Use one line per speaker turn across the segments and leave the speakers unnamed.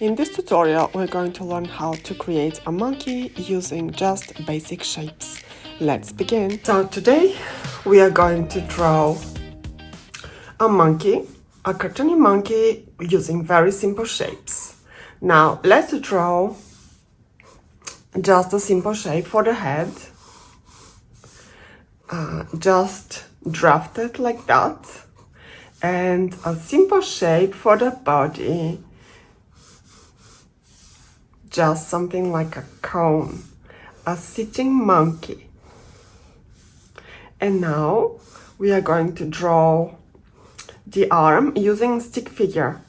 In this tutorial, we're going to learn how to create a monkey using just basic shapes. Let's begin. So today we are going to draw a monkey, a cartoony monkey using very simple shapes. Now let's draw just a simple shape for the head. Just draft it like that. And a simple shape for the body. Just something like a cone, a sitting monkey. And now we are going to draw the arm using stick figure,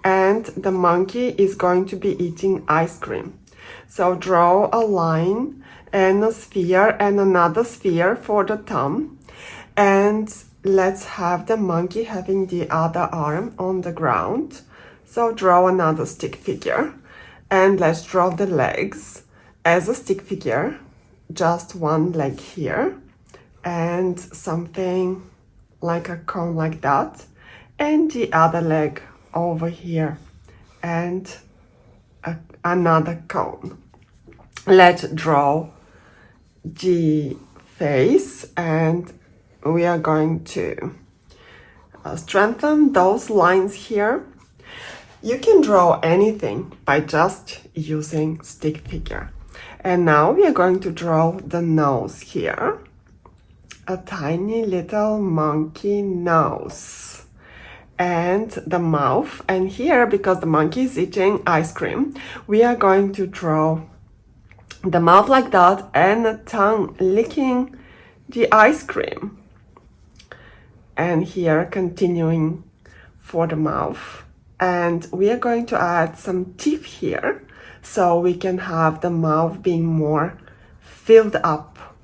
and the monkey is going to be eating ice cream. So draw a line and a sphere and another sphere for the thumb, and let's have the monkey having the other arm on the ground. So draw another stick figure, and let's draw the legs as a stick figure, just one leg here and something like a cone like that, and the other leg over here and another cone. Let's draw the face, and we are going to strengthen those lines here. You can draw anything by just using stick figure. And now we are going to draw the nose here, a tiny little monkey nose, and the mouth. And here, because the monkey is eating ice cream, we are going to draw the mouth like that and the tongue licking the ice cream. And here, continuing for the mouth. And we are going to add some teeth here, so we can have the mouth being more filled up,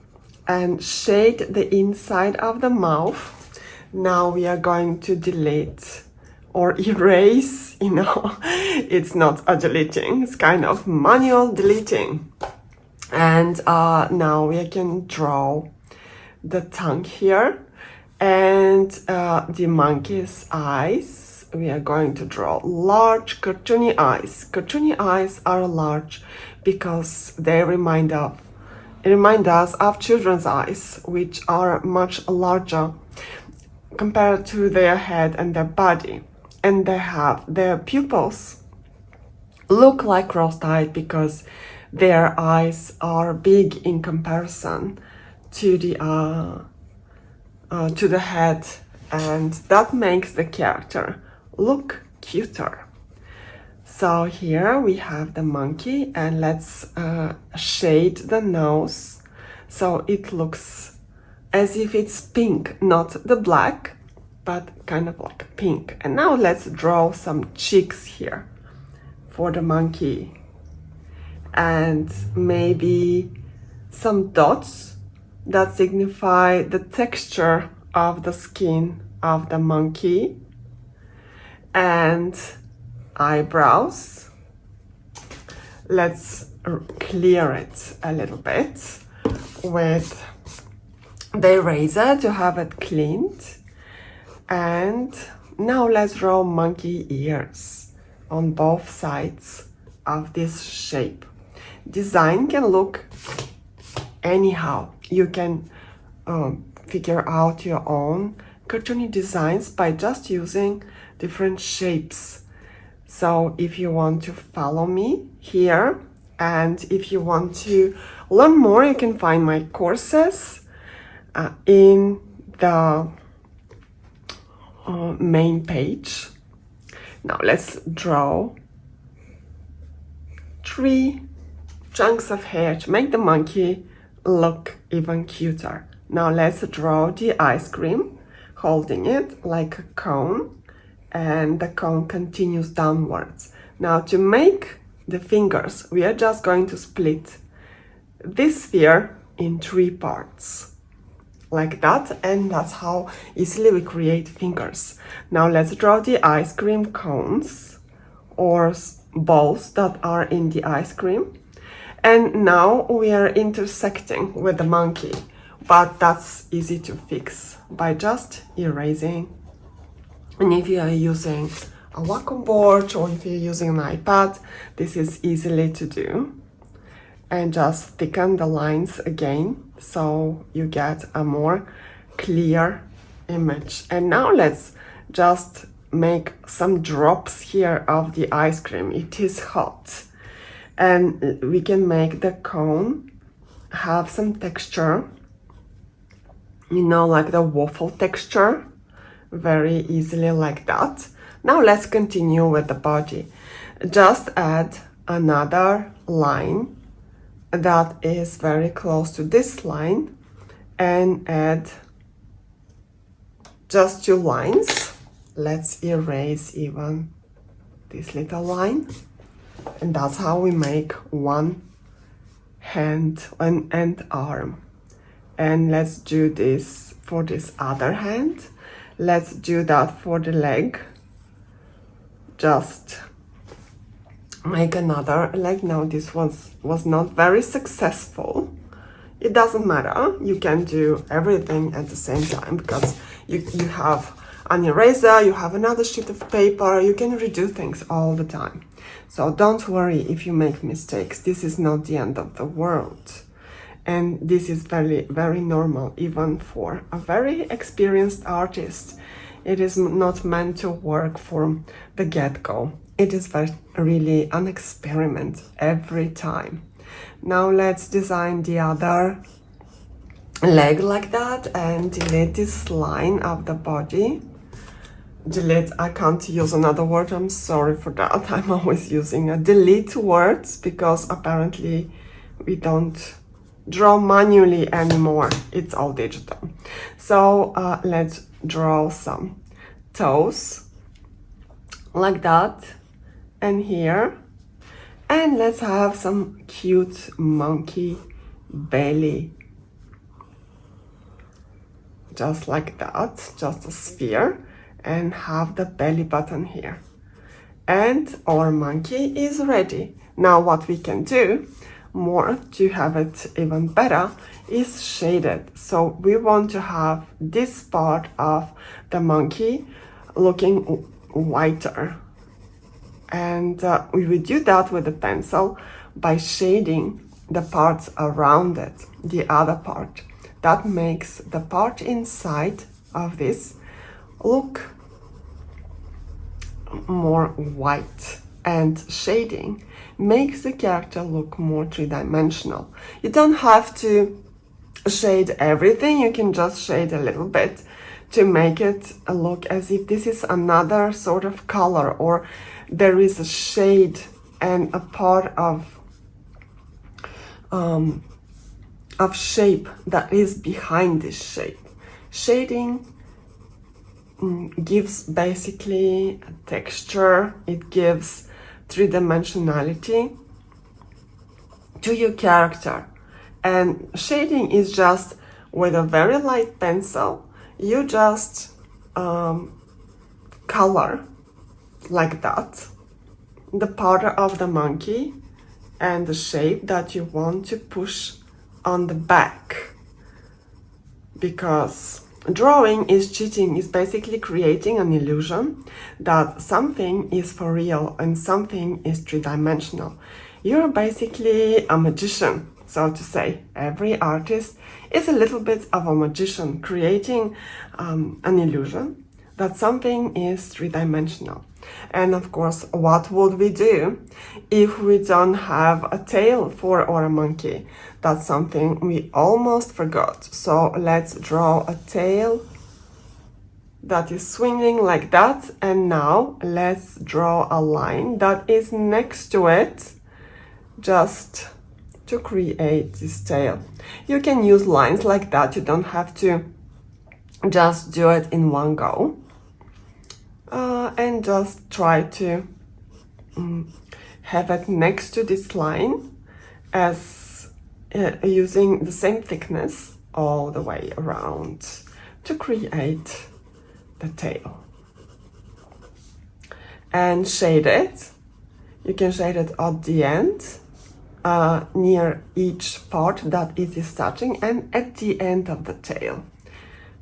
and shade the inside of the mouth. Now we are going to delete or erase, it's not a deleting, it's kind of manual deleting. And now we can draw the tongue here and the monkey's eyes. We are going to draw large cartoony eyes. Cartoony eyes are large because they remind us of children's eyes, which are much larger compared to their head and their body. And they have their pupils look like cross-eyed because their eyes are big in comparison to the head, and that makes the character look cuter. So here we have the monkey, and let's shade the nose so it looks as if it's pink, not the black, but kind of like pink. And now let's draw some cheeks here for the monkey, and maybe some dots that signify the texture of the skin of the monkey, and eyebrows. Let's clear it a little bit with the eraser to have it cleaned. And now let's draw monkey ears on both sides of this shape. Design can look anyhow. You can figure out your own cartoony designs by just using different shapes. So if you want to follow me here, and if you want to learn more, you can find my courses in the main page. Now let's draw 3 chunks of hair to make the monkey look even cuter. Now let's draw the ice cream, holding it like a cone, and the cone continues downwards. Now to make the fingers, we are just going to split this sphere in 3 parts, like that, and that's how easily we create fingers. Now let's draw the ice cream cones or balls that are in the ice cream. And now we are intersecting with the monkey, but that's easy to fix by just erasing. And if you are using a Wacom board or if you're using an iPad, this is easily to do. And just thicken the lines again so you get a more clear image. And now let's just make some drops here of the ice cream. It is hot. And we can make the cone have some texture, you know, like the waffle texture, very easily like that. Now let's continue with the body. Just add another line that is very close to this line and add just 2 lines. Let's erase even this little line. And that's how we make one hand and arm. And let's do this for this other hand. Let's do that for the leg. Just make another leg. Now this was not very successful. It doesn't matter. You can do everything at the same time because you have an eraser, you have another sheet of paper, you can redo things all the time. So don't worry if you make mistakes. This is not the end of the world. And this is very, very normal, even for a very experienced artist. It is not meant to work from the get-go. It is really an experiment every time. Now let's design the other leg like that and delete this line of the body. Delete, I can't use another word, I'm sorry for that. I'm always using a delete words because apparently we don't draw manually anymore. It's all digital. So let's draw some toes like that and here. And let's have some cute monkey belly. Just like that, just a sphere. And have the belly button here. And our monkey is ready. Now what we can do more to have it even better is shade it. So we want to have this part of the monkey looking whiter. And we would do that with a pencil by shading the parts around it, the other part. That makes the part inside of this look more white, and shading makes the character look more three-dimensional. You don't have to shade everything, you can just shade a little bit to make it look as if this is another sort of color, or there is a shade and a part of shape that is behind this shape. Shading gives basically a texture, it gives three-dimensionality to your character. And shading is just with a very light pencil, you just color like that the part of the monkey and the shape that you want to push on the back. Because drawing is cheating, is basically creating an illusion that something is for real and something is three-dimensional. You're basically a magician, so to say. Every artist is a little bit of a magician, creating an illusion that something is three-dimensional. And of course, what would we do if we don't have a tail for our monkey? That's something we almost forgot. So let's draw a tail that is swinging like that. And now let's draw a line that is next to it, just to create this tail. You can use lines like that. You don't have to just do it in one go. And just try to have it next to this line as using the same thickness all the way around to create the tail. And shade it. You can shade it at the end, near each part that it is touching, and at the end of the tail,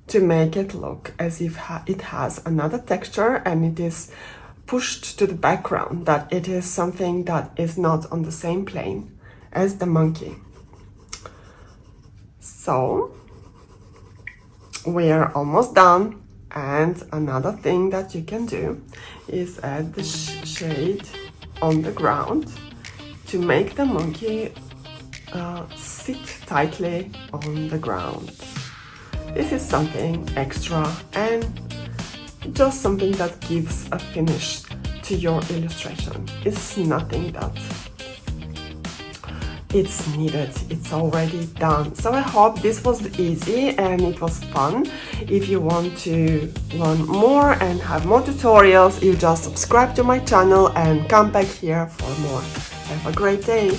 to make it look as if it has another texture and it is pushed to the background, that it is something that is not on the same plane as the monkey. So we are almost done, and another thing that you can do is add the shade on the ground to make the monkey sit tightly on the ground. This is something extra and just something that gives a finish to your illustration. It's nothing that it's needed, it's already done. So I hope this was easy and it was fun. If you want to learn more and have more tutorials, you just subscribe to my channel and come back here for more. Have a great day!